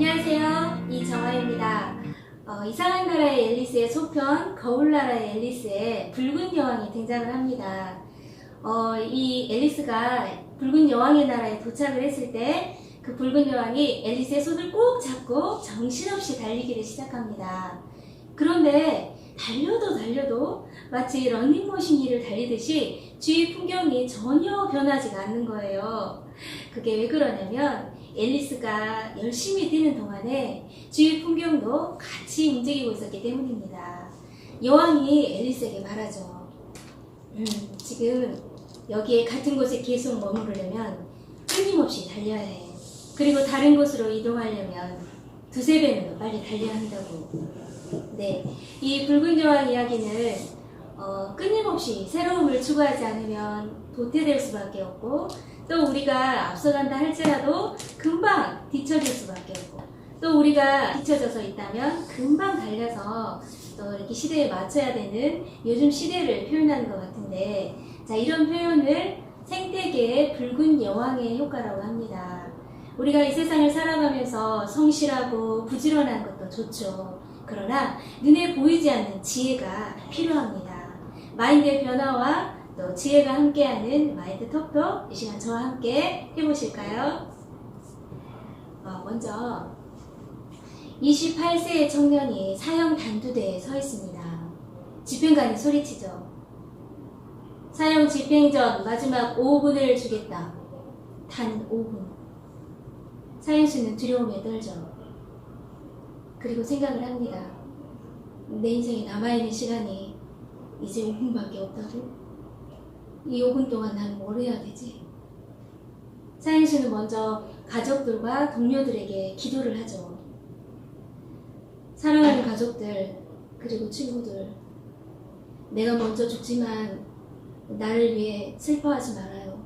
안녕하세요, 이정아입니다. 이상한 나라의 앨리스의 소편 거울나라의 앨리스에 붉은 여왕이 등장을 합니다. 이 앨리스가 붉은 여왕의 나라에 도착을 했을 때 그 붉은 여왕이 앨리스의 손을 꼭 잡고 정신없이 달리기를 시작합니다. 그런데 달려도 마치 러닝머신을 달리듯이 주위 풍경이 전혀 변하지가 않는 거예요. 그게 왜 그러냐면 앨리스가 열심히 뛰는 동안에 주위 풍경도 같이 움직이고 있었기 때문입니다. 여왕이 앨리스에게 말하죠. 지금 여기에 같은 곳에 계속 머무르려면 끊임없이 달려야 해. 그리고 다른 곳으로 이동하려면 두세 배는 더 빨리 달려야 한다고. 네, 이 붉은 여왕 이야기는 끊임없이 새로움을 추구하지 않으면 도태될 수밖에 없고, 또 우리가 앞서간다 할지라도 금방 뒤처질 수밖에 없고, 또 우리가 뒤처져서 있다면 금방 달려서 또 이렇게 시대에 맞춰야 되는 요즘 시대를 표현하는 것 같은데, 자, 이런 표현을 생태계의 붉은 여왕의 효과라고 합니다. 우리가 이 세상을 살아가면서 성실하고 부지런한 것도 좋죠. 그러나 눈에 보이지 않는 지혜가 필요합니다. 마인드의 변화와 또 지혜가 함께하는 마인드 톡톡, 이 시간 저와 함께 해보실까요? 먼저 28세의 청년이 사형 단두대에 서 있습니다. 집행관이 소리치죠. 사형 집행 전 마지막 5분을 주겠다. 단 5분. 사형수는 두려움에 떨죠. 그리고 생각을 합니다. 내 인생에 남아있는 시간이 이제 5분밖에 없다고? 이 5분 동안 난 뭘 해야 되지? 사형수는 먼저 가족들과 동료들에게 기도를 하죠. 사랑하는 가족들, 그리고 친구들, 내가 먼저 죽지만 나를 위해 슬퍼하지 말아요.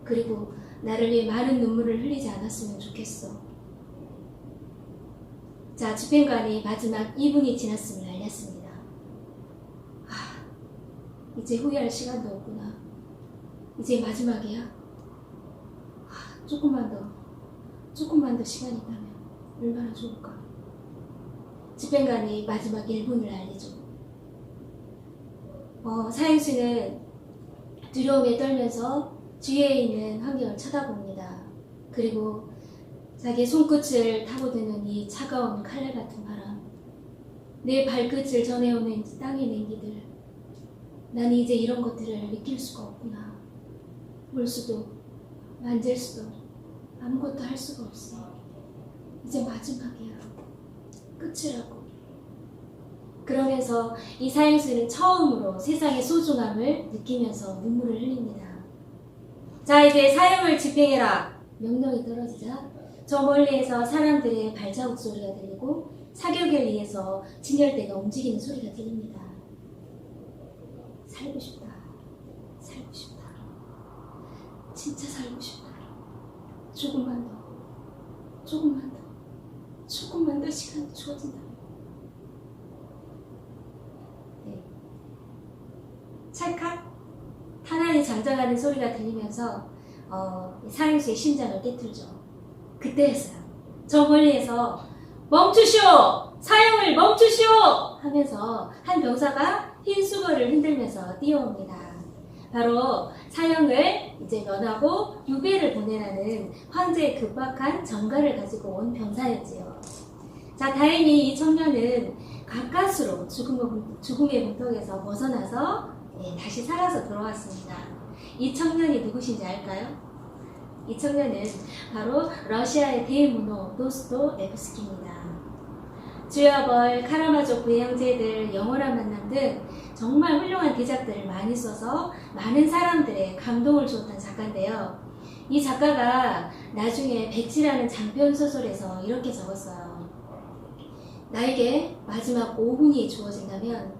그리고 나를 위해 많은 눈물을 흘리지 않았으면 좋겠어. 자, 집행관이 마지막 2분이 지났음을 알렸습니다. 이제 후회할 시간도 없구나. 이제 마지막이야. 조금만 더 시간이 있다면 얼마나 좋을까. 집행관이 마지막 1분을 알리죠. 사형수는 두려움에 떨면서 주위에 있는 환경을 쳐다봅니다. 그리고 자기의 손끝을 타고드는 이 차가운 칼날 같은 바람, 내 발끝을 전해오는 땅의 냉기들, 난 이제 이런 것들을 느낄 수가 없구나. 볼 수도 만질 수도 아무것도 할 수가 없어. 이제 마지막이야. 끝이라고. 그러면서 이 사형수는 처음으로 세상의 소중함을 느끼면서 눈물을 흘립니다. 자, 이제 사형을 집행해라. 명령이 떨어지자 저 멀리에서 사람들의 발자국 소리가 들리고 사격에 의해서 진열대가 움직이는 소리가 들립니다. 살고 싶다. 살고 싶다. 진짜 살고 싶다. 조금만 더 시간이 주어진다. 네. 찰칵 탄환이 장전하는 소리가 들리면서 사형수의 심장을 깨뜨리죠. 그때였어요. 저 멀리에서 멈추시오! 사형을 멈추시오! 하면서 한 병사가 흰 수건을 흔들면서 뛰어옵니다. 바로 사형을 이제 면하고 유배를 보내라는 황제의 급박한 전가를 가지고 온 병사였지요. 자, 다행히 이 청년은 가까스로 죽음의 문턱에서 벗어나서 다시 살아서 돌아왔습니다. 이 청년이 누구신지 알까요? 이 청년은 바로 러시아의 대문호 도스토옙스키입니다. 주여벌, 카라마조프의 형제들, 영원한 만남 등 정말 훌륭한 대작들을 많이 써서 많은 사람들의 감동을 주었던 작가인데요. 이 작가가 나중에 백지라는 장편 소설에서 이렇게 적었어요. 나에게 마지막 5분이 주어진다면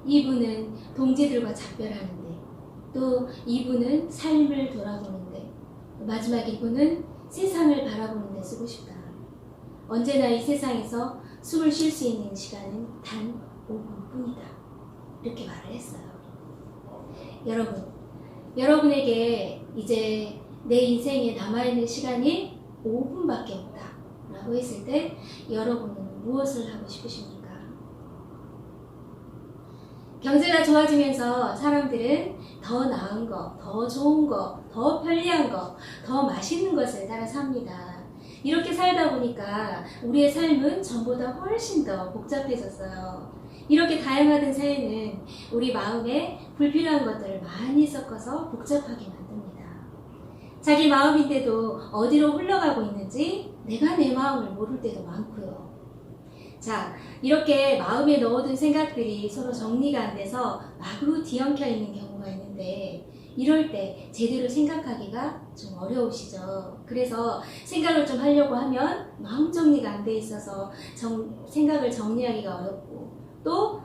2분은 동지들과 작별하는데, 또 2분은 삶을 돌아보는데, 마지막 1분은 세상을 바라보는 데 쓰고 싶다. 언제나 이 세상에서 숨을 쉴 수 있는 시간은 단 5분뿐이다. 이렇게 말을 했어요. 여러분에게 이제 내 인생에 남아있는 시간이 5분밖에 없다 라고 했을 때 여러분은 무엇을 하고 싶으십니까? 경제가 좋아지면서 사람들은 더 나은 거, 더 좋은 거, 더 편리한 거, 더 맛있는 것을 따라 삽니다. 이렇게 살다 보니까 우리의 삶은 전보다 훨씬 더 복잡해졌어요. 이렇게 다양화된 사회는 우리 마음에 불필요한 것들을 많이 섞어서 복잡하게 만듭니다. 자기 마음인데도 어디로 흘러가고 있는지 내가 내 마음을 모를 때도 많고요. 자, 이렇게 마음에 넣어둔 생각들이 서로 정리가 안 돼서 마구 뒤엉켜 있는 경우가 있는데 이럴 때 제대로 생각하기가 좀 어려우시죠. 그래서 생각을 좀 하려고 하면 마음 정리가 안 돼 있어서 생각을 정리하기가 어렵고 또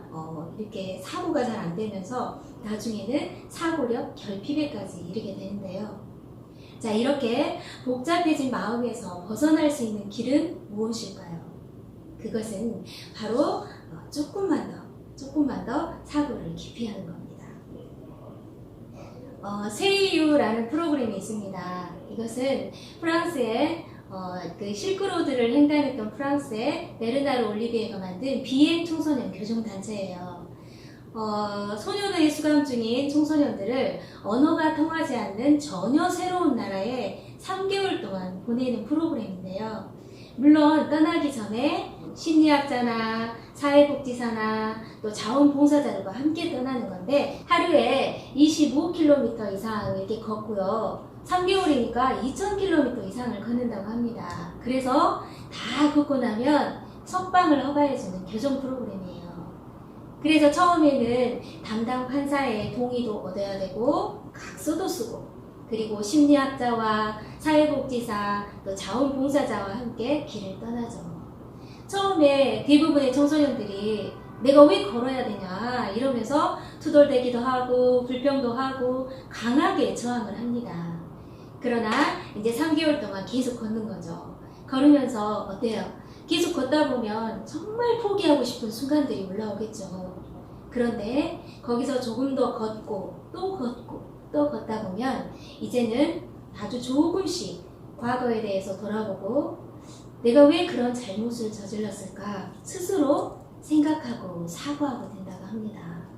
이렇게 사고가 잘 안 되면서 나중에는 사고력 결핍에까지 이르게 되는데요. 자, 이렇게 복잡해진 마음에서 벗어날 수 있는 길은 무엇일까요? 그것은 바로 조금만 더 사고를 깊이 하는 겁니다. 세이유라는 프로그램이 있습니다. 이것은 프랑스의 그 실크로드를 횡단했던 프랑스의 베르나르 올리비에가 만든 비행 청소년 교정단체예요. 소년원에 수감 중인 청소년들을 언어가 통하지 않는 전혀 새로운 나라에 3개월 동안 보내는 프로그램인데요. 물론 떠나기 전에 심리학자나 사회복지사나 또 자원봉사자들과 함께 떠나는 건데 하루에 25km 이상 이렇게 걷고요. 3개월이니까 2000km 이상을 걷는다고 합니다. 그래서 다 걷고 나면 석방을 허가해주는 교정 프로그램이에요. 그래서 처음에는 담당 판사의 동의도 얻어야 되고 각서도 쓰고 그리고 심리학자와 사회복지사 또 자원봉사자와 함께 길을 떠나죠. 처음에 대부분의 청소년들이 내가 왜 걸어야 되냐 이러면서 투덜대기도 하고 불평도 하고 강하게 저항을 합니다. 그러나 이제 3개월 동안 계속 걷는 거죠. 걸으면서 어때요? 계속 걷다 보면 정말 포기하고 싶은 순간들이 올라오겠죠. 그런데 거기서 조금 더 걷고 또 걷고 또 걷다 보면 이제는 아주 조금씩 과거에 대해서 돌아보고 내가 왜 그런 잘못을 저질렀을까 스스로 생각하고 사과하고 된다고 합니다.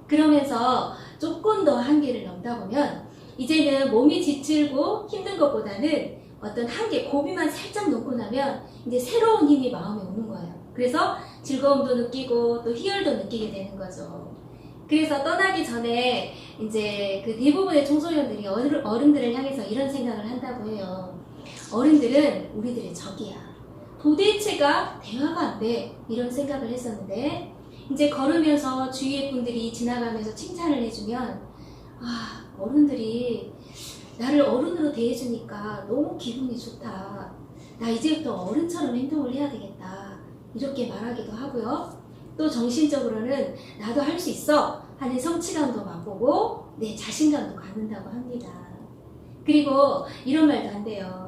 그러면서 조금 더 한계를 넘다 보면 이제는 몸이 지치고 힘든 것보다는 어떤 한계, 고비만 살짝 넘고 나면 이제 새로운 힘이 마음에 오는 거예요. 그래서 즐거움도 느끼고 또 희열도 느끼게 되는 거죠. 그래서 떠나기 전에 이제 그 대부분의 청소년들이 어른들을 향해서 이런 생각을 한다고 해요. 어른들은 우리들의 적이야. 도대체가 대화가 안 돼. 이런 생각을 했었는데 이제 걸으면서 주위의 분들이 지나가면서 칭찬을 해주면 어른들이 나를 어른으로 대해주니까 너무 기분이 좋다. 나 이제부터 어른처럼 행동을 해야 되겠다. 이렇게 말하기도 하고요. 또 정신적으로는 나도 할 수 있어 하는 성취감도 맛보고 내 자신감도 갖는다고 합니다. 그리고 이런 말도 한대요.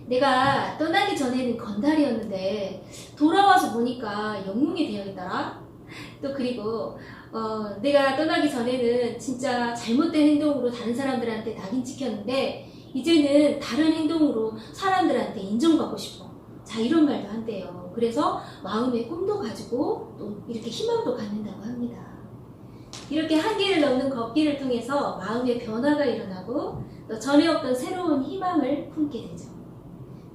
내가 떠나기 전에는 건달이었는데 돌아와서 보니까 영웅이 되어 있더라. 또 그리고 내가 떠나기 전에는 진짜 잘못된 행동으로 다른 사람들한테 낙인 찍혔는데 이제는 다른 행동으로 사람들한테 인정받고 싶어. 자, 이런 말도 한대요. 그래서 마음의 꿈도 가지고 또 이렇게 희망도 갖는다고 합니다. 이렇게 한계를 넘는 걷기를 통해서 마음의 변화가 일어나고 또 전에 없던 새로운 희망을 품게 되죠.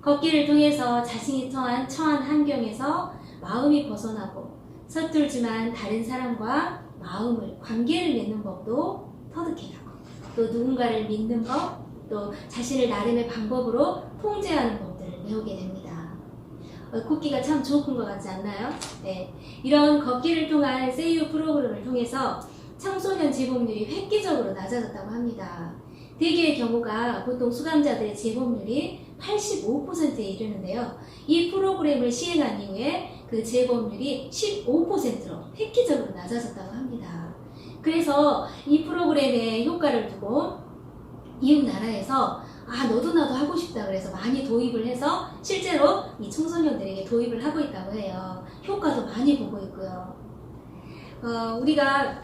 걷기를 통해서 자신이 처한 환경에서 마음이 벗어나고 서툴지만 다른 사람과 관계를 맺는 법도 터득해가고 또 누군가를 믿는 법, 또 자신을 나름의 방법으로 통제하는 법들을 배우게 됩니다. 걷기가 참 좋은 것 같지 않나요? 네. 이런 걷기를 통한 세이유 프로그램을 통해서 청소년 재범률이 획기적으로 낮아졌다고 합니다. 대개의 경우가 보통 수감자들의 재범률이 85%에 이르는데요. 이 프로그램을 시행한 이후에 그 재범률이 15%로 획기적으로 낮아졌다고 합니다. 그래서 이 프로그램의 효과를 두고 이웃 나라에서 너도 나도 하고 싶다 그래서 많이 도입을 해서 실제로 이 청소년들에게 도입을 하고 있다고 해요. 효과도 많이 보고 있고요. 우리가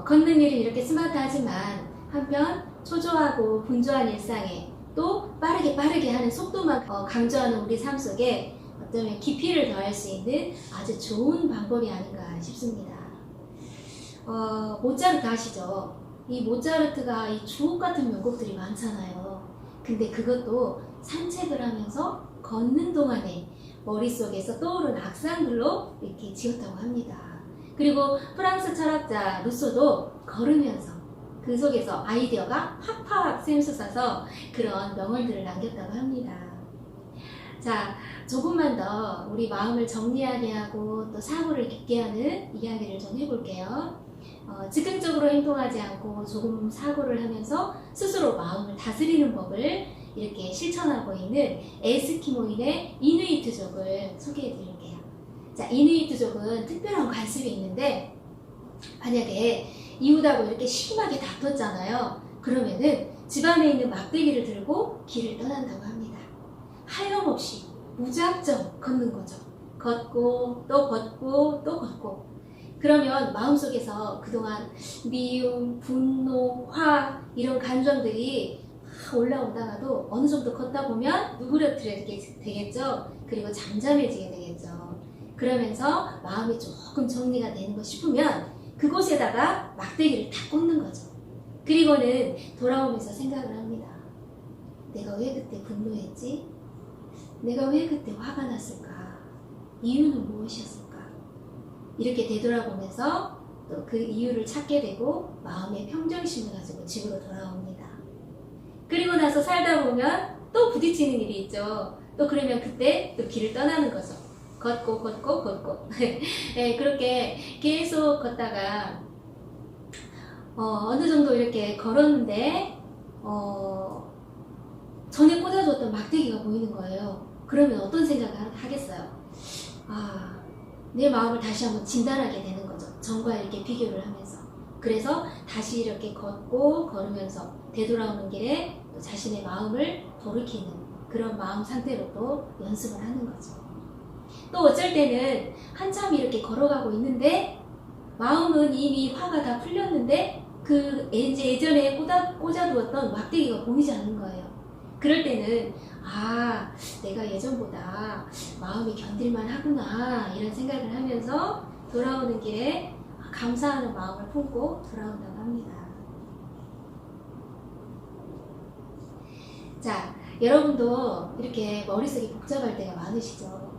걷는 일은 이렇게 스마트하지만 한편 초조하고 분주한 일상에 또 빠르게 하는 속도만 강조하는 우리 삶 속에 어쩌면 깊이를 더할 수 있는 아주 좋은 방법이 아닌가 싶습니다. 모차르트 아시죠? 이 모차르트가 이 주옥 같은 명곡들이 많잖아요. 근데 그것도 산책을 하면서 걷는 동안에 머릿속에서 떠오른 악상들로 이렇게 지었다고 합니다. 그리고 프랑스 철학자 루소도 걸으면서 그 속에서 아이디어가 팍팍 샘솟아서 그런 명언들을 남겼다고 합니다. 자, 조금만 더 우리 마음을 정리하게 하고 또 사고를 깊게 하는 이야기를 좀 해볼게요. 즉흥적으로 행동하지 않고 조금 사고를 하면서 스스로 마음을 다스리는 법을 이렇게 실천하고 있는 에스키모인의 이누이트족을 소개해 드릴게요. 자, 이누이트족은 특별한 관습이 있는데 만약에 이웃하고 이렇게 심하게 다퉜잖아요. 그러면은 집안에 있는 막대기를 들고 길을 떠난다고 합니다. 하염없이 무작정 걷는 거죠. 걷고 또 걷고 또 걷고. 그러면 마음속에서 그동안 미움, 분노, 화 이런 감정들이 올라오다가도 어느 정도 걷다 보면 누그러뜨리게 되겠죠. 그리고 잠잠해지게 되겠죠. 그러면서 마음이 조금 정리가 되는 것 싶으면 그곳에다가 막대기를 탁 꽂는 거죠. 그리고는 돌아오면서 생각을 합니다. 내가 왜 그때 분노했지? 내가 왜 그때 화가 났을까? 이유는 무엇이었을까? 이렇게 되돌아보면서 또 그 이유를 찾게 되고 마음의 평정심을 가지고 집으로 돌아옵니다. 그리고 나서 살다 보면 또 부딪히는 일이 있죠. 또 그러면 그때 또 길을 떠나는 거죠. 걷고 네, 그렇게 계속 걷다가 어느 정도 이렇게 걸었는데 전에 꽂아줬던 막대기가 보이는 거예요. 그러면 어떤 생각을 하겠어요? 내 마음을 다시 한번 진단하게 되는 거죠. 전과 이렇게 비교를 하면서. 그래서 다시 이렇게 걷고 걸으면서 되돌아오는 길에 또 자신의 마음을 돌이키는 그런 마음 상태로 또 연습을 하는 거죠. 또 어쩔 때는 한참 이렇게 걸어가고 있는데 마음은 이미 화가 다 풀렸는데 그 예전에 꽂아두었던 막대기가 보이지 않는 거예요. 그럴 때는 내가 예전보다 마음이 견딜만 하구나 이런 생각을 하면서 돌아오는 길에 감사하는 마음을 품고 돌아온다고 합니다. 자, 여러분도 이렇게 머릿속이 복잡할 때가 많으시죠?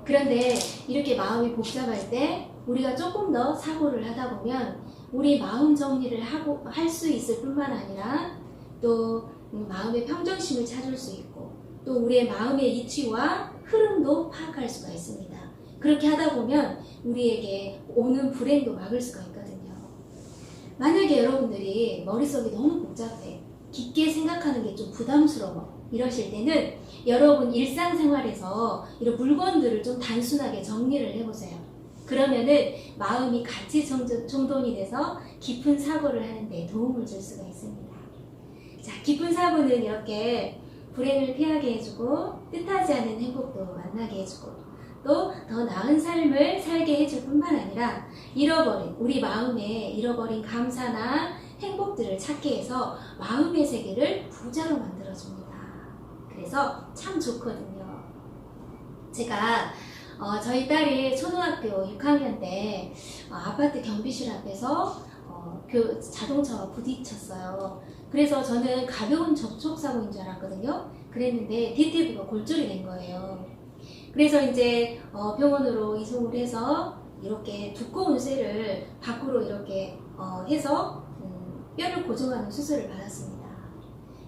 그런데 이렇게 마음이 복잡할 때 우리가 조금 더 사고를 하다 보면 우리 마음 정리를 할 수 있을 뿐만 아니라 또 마음의 평정심을 찾을 수 있고 또 우리의 마음의 이치와 흐름도 파악할 수가 있습니다. 그렇게 하다 보면 우리에게 오는 불행도 막을 수가 있거든요. 만약에 여러분들이 머릿속이 너무 복잡해 깊게 생각하는 게 좀 부담스러워 이러실 때는 여러분 일상생활에서 이런 물건들을 좀 단순하게 정리를 해보세요. 그러면은 마음이 같이 정돈이 돼서 깊은 사고를 하는데 도움을 줄 수가 있습니다. 자, 깊은 사고는 이렇게 불행을 피하게 해주고 뜻하지 않은 행복도 만나게 해주고 또 더 나은 삶을 살게 해줄 뿐만 아니라 우리 마음에 잃어버린 감사나 행복들을 찾게 해서 마음의 세계를 부자로 만들어줍니다. 그래서 참 좋거든요. 제가 저희 딸이 초등학교 6학년 때 아파트 경비실 앞에서 자동차와 부딪혔어요. 그래서 저는 가벼운 접촉사고인 줄 알았거든요. 그랬는데 뒤태부가 골절이 된 거예요. 그래서 이제 병원으로 이송을 해서 이렇게 두꺼운 쇠를 밖으로 이렇게 해서 뼈를 고정하는 수술을 받았습니다.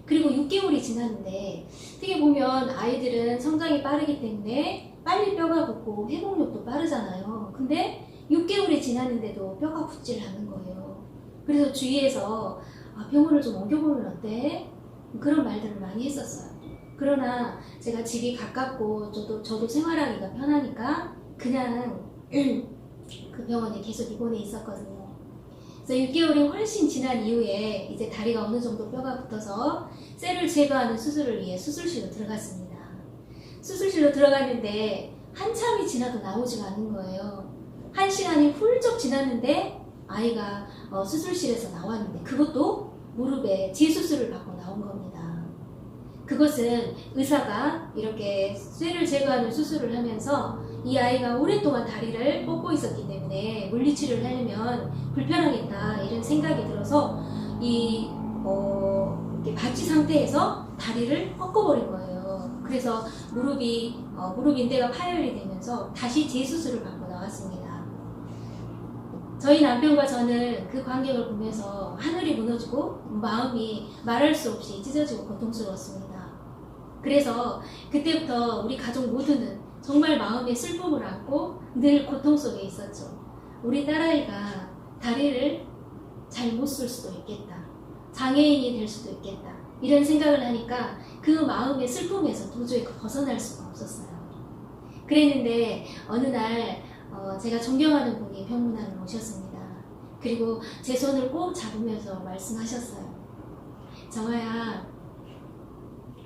그리고 6개월이 지났는데 어떻게 보면 아이들은 성장이 빠르기 때문에 빨리 뼈가 붙고 회복력도 빠르잖아요. 근데 6개월이 지났는데도 뼈가 붙질 않는 거예요. 그래서 주위에서 병원을 좀 옮겨보면 어때? 그런 말들을 많이 했었어요. 그러나 제가 집이 가깝고 저도 생활하기가 편하니까 그냥 그 병원에 계속 입원해 있었거든요. 그래서 6개월이 훨씬 지난 이후에 이제 다리가 어느 정도 뼈가 붙어서 쇠를 제거하는 수술을 위해 수술실로 들어갔습니다. 수술실로 들어갔는데 한참이 지나도 나오지가 않는 거예요. 1시간이 훌쩍 지났는데 아이가 수술실에서 나왔는데 그것도 무릎에 재수술을 받고 나온 겁니다. 그것은 의사가 이렇게 쇠를 제거하는 수술을 하면서 이 아이가 오랫동안 다리를 뻗고 있었기 때문에 물리치료를 하려면 불편하겠다 이런 생각이 들어서 이렇게 받치 상태에서 다리를 꺾어버린 거예요. 그래서 무릎 인대가 파열이 되면서 다시 재수술을 받고 나왔습니다. 저희 남편과 저는 그 광경을 보면서 하늘이 무너지고 마음이 말할 수 없이 찢어지고 고통스러웠습니다. 그래서 그때부터 우리 가족 모두는 정말 마음에 슬픔을 안고 늘 고통 속에 있었죠. 우리 딸아이가 다리를 잘 못 쓸 수도 있겠다. 장애인이 될 수도 있겠다. 이런 생각을 하니까 그 마음의 슬픔에서 도저히 벗어날 수가 없었어요. 그랬는데 어느 날 제가 존경하는 분이 병문안을 오셨습니다. 그리고 제 손을 꼭 잡으면서 말씀하셨어요. 정아야,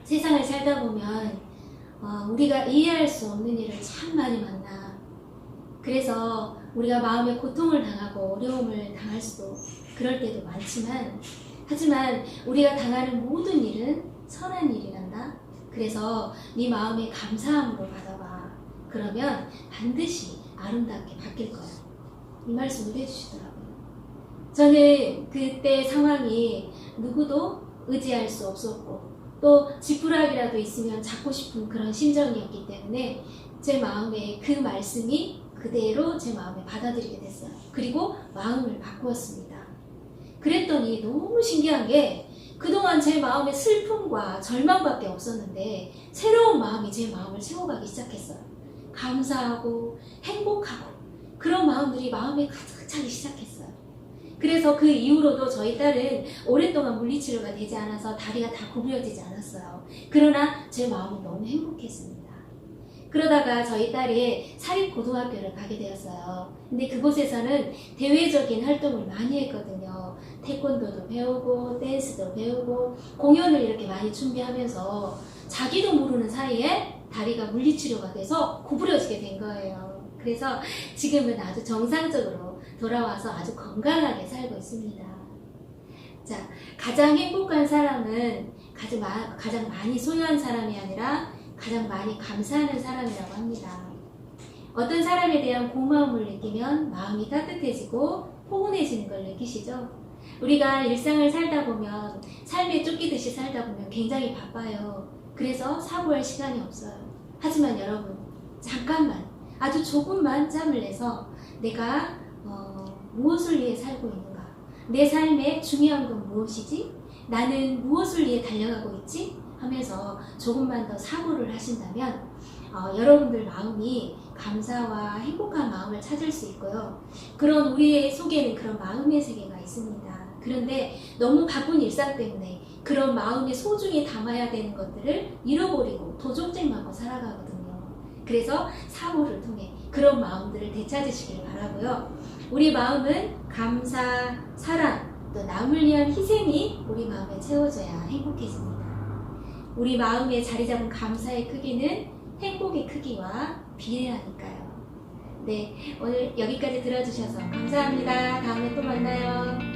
세상을 살다 보면 우리가 이해할 수 없는 일을 참 많이 만나. 그래서 우리가 마음에 고통을 당하고 어려움을 당할 수도 그럴 때도 많지만, 하지만 우리가 당하는 모든 일은 선한 일이란다. 그래서 네 마음에 감사함으로 받아봐. 그러면 반드시 아름답게 바뀔 거야. 이 말씀을 해주시더라고요. 저는 그때 상황이 누구도 의지할 수 없었고 또 지푸라기라도 있으면 잡고 싶은 그런 심정이었기 때문에 제 마음에 그 말씀이 그대로 제 마음에 받아들이게 됐어요. 그리고 마음을 바꾸었습니다. 그랬더니 너무 신기한 게 그동안 제 마음에 슬픔과 절망밖에 없었는데 새로운 마음이 제 마음을 채워가기 시작했어요. 감사하고 행복하고 그런 마음들이 마음에 가득 차기 시작했어요. 그래서 그 이후로도 저희 딸은 오랫동안 물리치료가 되지 않아서 다리가 다 구부러지지 않았어요. 그러나 제 마음은 너무 행복했습니다. 그러다가 저희 딸이 사립고등학교를 가게 되었어요. 근데 그곳에서는 대외적인 활동을 많이 했거든요. 태권도도 배우고 댄스도 배우고 공연을 이렇게 많이 준비하면서 자기도 모르는 사이에 다리가 물리치료가 돼서 구부러지게 된 거예요. 그래서 지금은 아주 정상적으로 돌아와서 아주 건강하게 살고 있습니다. 자, 가장 행복한 사람은 가장 많이 소유한 사람이 아니라 가장 많이 감사하는 사람이라고 합니다. 어떤 사람에 대한 고마움을 느끼면 마음이 따뜻해지고 포근해지는 걸 느끼시죠? 우리가 일상을 살다 보면 삶에 쫓기듯이 살다 보면 굉장히 바빠요. 그래서 사고할 시간이 없어요. 하지만 여러분, 잠깐만 아주 조금만 짬을 내서 내가 무엇을 위해 살고 있는가? 내 삶에 중요한 건 무엇이지? 나는 무엇을 위해 달려가고 있지? 하면서 조금만 더 사고를 하신다면 여러분들 마음이 감사와 행복한 마음을 찾을 수 있고요. 그런 우리의 속에는 그런 마음의 세계가 있습니다. 그런데 너무 바쁜 일상 때문에 그런 마음에 소중히 담아야 되는 것들을 잃어버리고 도적질하고 살아가거든요. 그래서 사고를 통해 그런 마음들을 되찾으시길 바라고요. 우리 마음은 감사, 사랑, 또 남을 위한 희생이 우리 마음에 채워져야 행복해집니다. 우리 마음에 자리 잡은 감사의 크기는 행복의 크기와 비례하니까요. 네, 오늘 여기까지 들어주셔서 감사합니다. 다음에 또 만나요.